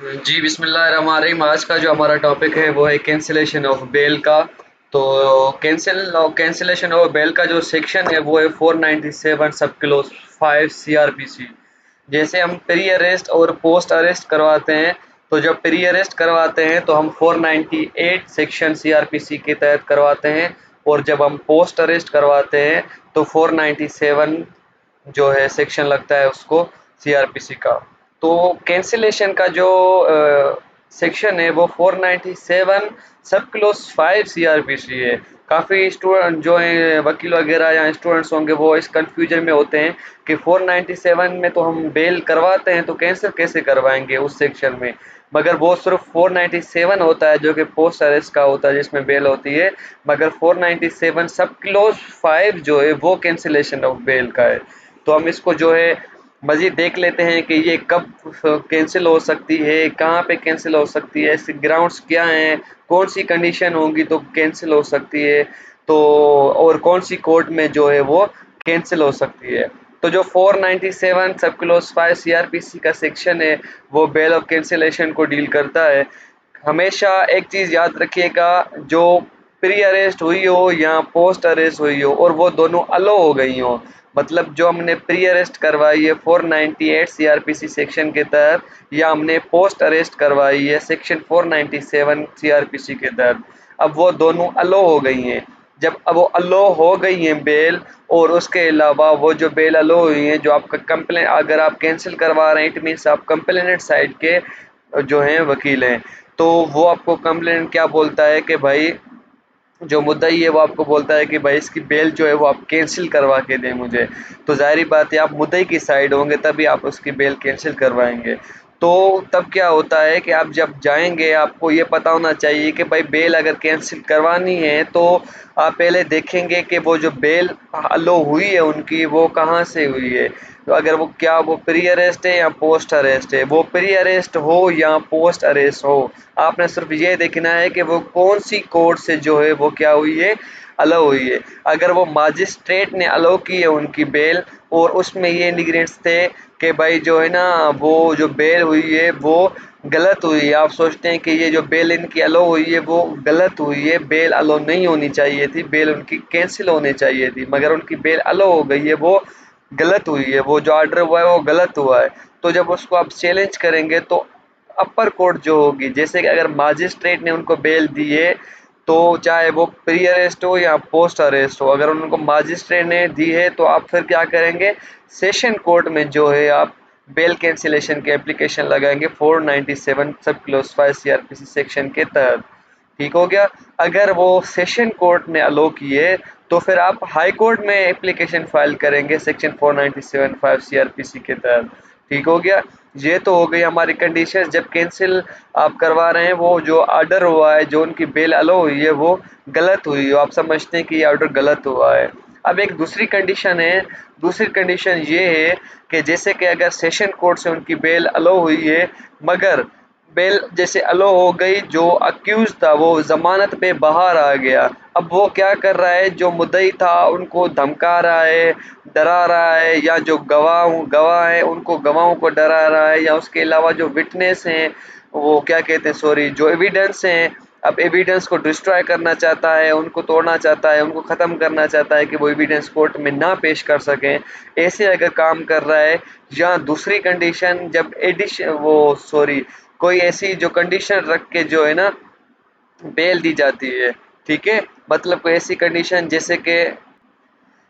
जी, बिस्मिल्लाहिर्रहमानिर्रहीम। आज का जो हमारा टॉपिक है वो है कैंसिलेशन ऑफ बेल का। तो कैंसिलेशन ऑफ बेल का जो सेक्शन है वो है 497 सब क्लोज 5 सीआरपीसी। जैसे हम प्री अरेस्ट और पोस्ट अरेस्ट करवाते हैं, तो जब प्री अरेस्ट करवाते हैं तो हम 498 सेक्शन सीआरपीसी के तहत करवाते हैं, और जब हम पोस्ट अरेस्ट करवाते हैं तो 497 जो है सेक्शन लगता है उसको सीआरपीसी का। तो कैंसिलेशन का जो सेक्शन है वो 497 सब क्लोज 5 सीआरपीसी है। काफ़ी स्टूडेंट जो हैं वकील वगैरह या स्टूडेंट्स होंगे वो इस कंफ्यूजन में होते हैं कि 497 में तो हम बेल करवाते हैं तो कैंसिल कैसे करवाएंगे उस सेक्शन में। मगर वो सिर्फ 497 होता है जो कि पोस्ट अरेस्ट का होता है जिसमें बेल होती है। मगर 497 सब क्लोज 5 जो है वो कैंसिलेशन ऑफ बेल का है। तो हम इसको जो है मज़ीद देख लेते हैं कि ये कब कैंसिल हो सकती है, कहाँ पे कैंसिल हो सकती है, इसके ग्राउंड्स क्या हैं, कौन सी कंडीशन होंगी तो कैंसिल हो सकती है, तो और कौन सी कोर्ट में जो है वो कैंसिल हो सकती है। तो जो 497 सब क्लोज 5 सीआरपीसी का सेक्शन है वो बेल ऑफ कैंसिलेशन को डील करता है। हमेशा एक चीज़ याद रखिएगा, जो प्री अरेस्ट हुई हो या पोस्ट अरेस्ट हुई हो और वो दोनों अलो हो गई हो, मतलब जो हमने प्री अरेस्ट करवाई है 498 सीआरपीसी सेक्शन के तहत, या हमने पोस्ट अरेस्ट करवाई है सेक्शन 497 सीआरपीसी के तहत, अब वो दोनों अलो हो गई हैं। जब अब वो अलो हो गई हैं बेल, और उसके अलावा वो जो बेल अलो हुई हैं, जो आपका कंप्लेन अगर आप कैंसिल करवा रहे हैं इट मीन्स आप कंप्लेनेंट साइड के जो हैं वकील हैं, तो वो आपको कंप्लेंट क्या बोलता है कि भाई, जो मुद्दई है वो आपको बोलता है कि भाई इसकी बेल जो है वो आप कैंसिल करवा के दें मुझे। तो ज़ाहिर बात है आप मुद्दई की साइड होंगे तभी आप उसकी बेल कैंसिल करवाएंगे। तो तब क्या होता है कि आप जब जाएंगे आपको ये पता होना चाहिए कि भाई बेल अगर कैंसिल करवानी है तो आप पहले देखेंगे कि वो जो बेल अलो हुई है उनकी वो कहाँ से हुई है। तो अगर वो क्या वो प्री अरेस्ट है या पोस्ट अरेस्ट है, वो प्री अरेस्ट हो या पोस्ट अरेस्ट हो, आपने सिर्फ ये देखना है कि वो कौन सी कोर्ट से जो है वो क्या हुई है, अलाउ हुई है। अगर वो मजिस्ट्रेट ने अलाउ की है उनकी बेल, और उसमें ये इंग्रीडिएंट्स थे कि भाई जो है ना वो जो बेल हुई है वो गलत हुई है, आप सोचते हैं कि ये जो बेल इनकी अलाउ हुई है वो गलत हुई है, बेल अलाउ नहीं होनी चाहिए थी, बेल उनकी कैंसिल होनी चाहिए थी, मगर उनकी बेल अलाउ हो गई है, वो गलत हुई है, वो जो ऑर्डर हुआ है वो गलत हुआ है। तो जब उसको आप चैलेंज करेंगे तो अपर कोर्ट जो होगी, जैसे कि अगर मजिस्ट्रेट ने उनको बेल दी है तो चाहे वो प्री अरेस्ट हो या पोस्ट अरेस्ट हो, अगर उनको मजिस्ट्रेट ने दी है तो आप फिर क्या करेंगे, सेशन कोर्ट में जो है आप बेल कैंसिलेशन की एप्लीकेशन लगाएंगे 497 सब क्लोज 5 सीआरपीसी सेक्शन के तहत। ठीक हो गया। अगर वो सेशन कोर्ट ने अलो की है तो फिर आप हाई कोर्ट में एप्लीकेशन फाइल करेंगे सेक्शन 497 5 सीआरपीसी के तहत। ठीक हो गया। ये तो हो गई हमारी कंडीशन। जब कैंसिल आप करवा रहे हैं, वो जो ऑर्डर हुआ है, जो उनकी बेल अलो हुई है वो गलत हुई है, आप समझते हैं कि ये ऑर्डर गलत हुआ है। अब एक दूसरी कंडीशन है, दूसरी कंडीशन ये है कि जैसे कि अगर सेशन कोर्ट से उनकी बेल अलो हुई है, मगर बेल जैसे अलो हो गई, जो अक्यूज था वो जमानत पे बाहर आ गया, अब वो क्या कर रहा है, जो मुद्दई था उनको धमका रहा है, डरा रहा है, या जो गवाह हैं उनको गवाहों को डरा रहा है, या उसके अलावा जो विटनेस हैं वो क्या कहते हैं, सॉरी, जो एविडेंस हैं, अब एविडेंस को डिस्ट्रॉय करना चाहता है, उनको तोड़ना चाहता है, उनको ख़त्म करना चाहता है कि वो एविडेंस कोर्ट में ना पेश कर सकें, ऐसे अगर काम कर रहा है। या दूसरी कंडीशन, जब एडिशन वो सॉरी कोई ऐसी जो कंडीशन रख के जो है ना बेल दी जाती है, ठीक है, मतलब कोई ऐसी कंडीशन जैसे कि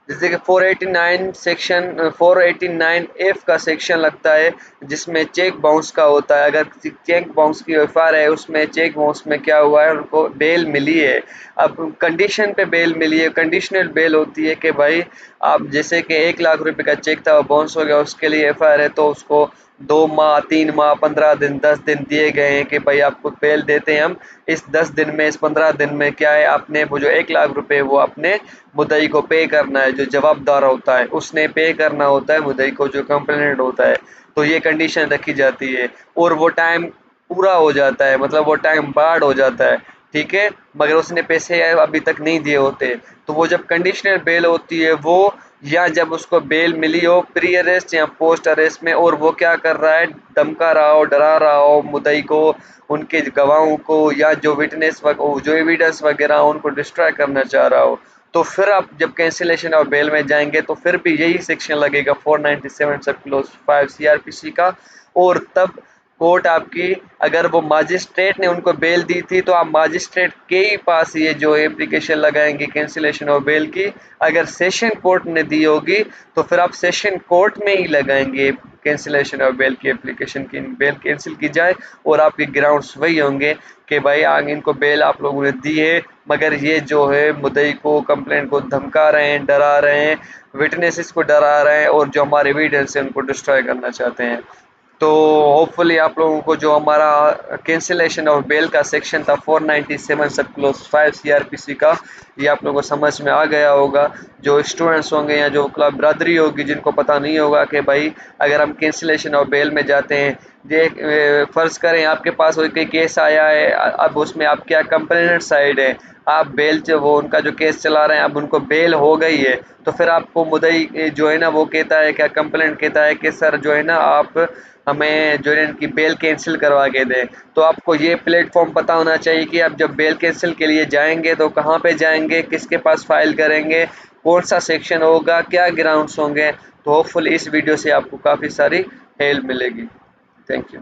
489 सेक्शन 489 एफ का सेक्शन लगता है जिसमें चेक बाउंस का होता है। अगर किसी चेक बाउंस की एफआर है, उसमें चेक बाउंस में क्या हुआ है, उनको बेल मिली है, अब कंडीशन पे बेल मिली है, कंडीशनल बेल होती है कि भाई आप जैसे कि 1 लाख रुपए का चेक था वो बाउंस हो गया, उसके लिए एफआर है, तो उसको 2 माह 3 माह 15 दिन 10 दिन दिए गए हैं कि भाई आपको बेल देते हैं हम, इस 10 दिन में, इस 15 दिन में क्या है, आपने वो जो 1 लाख रुपए वो अपने मुद्दई को पे करना है, जो जवाबदार होता है उसने पे करना होता है मुद्दई को, जो कंप्लेनेंट होता है। तो ये कंडीशन रखी जाती है, और वो टाइम पूरा हो जाता है, मतलब वो टाइम बार्ड हो जाता है, ठीक है, मगर उसने पैसे अभी तक नहीं दिए होते। तो वो जब कंडीशनल बेल होती है वो या जब उसको बेल मिली हो प्री अरेस्ट या पोस्ट अरेस्ट में, और वो क्या कर रहा है, धमका रहा हो, डरा रहा हो मुद्दई को, उनके गवाहों को, या जो विटनेस जो एविडेंस वगैरह उनको डिस्ट्रॉय करना चाह रहा हो, तो फिर आप जब कैंसिलेशन ऑफ बेल में जाएंगे तो फिर भी यही सेक्शन लगेगा 497 सब क्लोज 5 सीआरपीसी का। और तब कोर्ट आपकी, अगर वो मजिस्ट्रेट ने उनको बेल दी थी तो आप मजिस्ट्रेट के ही पास ये जो एप्लीकेशन लगाएंगे कैंसिलेशन ऑफ बेल की। अगर सेशन कोर्ट ने दी होगी तो फिर आप सेशन कोर्ट में ही लगाएंगे कैंसिलेशन ऑफ बेल की एप्लीकेशन की, बेल कैंसिल की जाए, और आपके ग्राउंड्स वही होंगे कि भाई आगे इनको बेल आप लोगों ने दी है, मगर ये जो है मुद्दई को, कंप्लेंट को धमका रहे हैं, डरा रहे हैं, विटनेसेस को डरा रहे हैं, और जो हमारे एविडेंस है उनको डिस्ट्रॉय करना चाहते हैं। तो होपफुली आप लोगों को जो हमारा कैंसिलेशन ऑफ बेल का सेक्शन था 497 सब क्लोज 5 सीआरपीसी का, ये आप लोगों को समझ में आ गया होगा। जो स्टूडेंट्स होंगे या जो क्लब ब्रदरी होगी जिनको पता नहीं होगा कि भाई अगर हम कैंसिलेशन ऑफ बेल में जाते हैं, ये फ़र्ज़ करें आपके पास कोई केस आया है, अब उसमें आप क्या कंप्लेनेंट साइड है, आप बेल जो वो उनका जो केस चला रहे हैं, अब उनको बेल हो गई है, तो फिर आपको मुद्दई जो है ना वो कहता है, क्या कंप्लेंट कहता है कि सर जो है ना आप हमें जो है इनकी बेल कैंसिल करवा के दें। तो आपको ये प्लेटफॉर्म पता होना चाहिए कि आप जब बेल कैंसिल के लिए जाएंगे तो कहाँ पे जाएंगे, किसके पास फाइल करेंगे, कौन सा सेक्शन होगा, क्या ग्राउंड्स होंगे। तो होपफुली इस वीडियो से आपको काफ़ी सारी हेल्प मिलेगी। Thank you.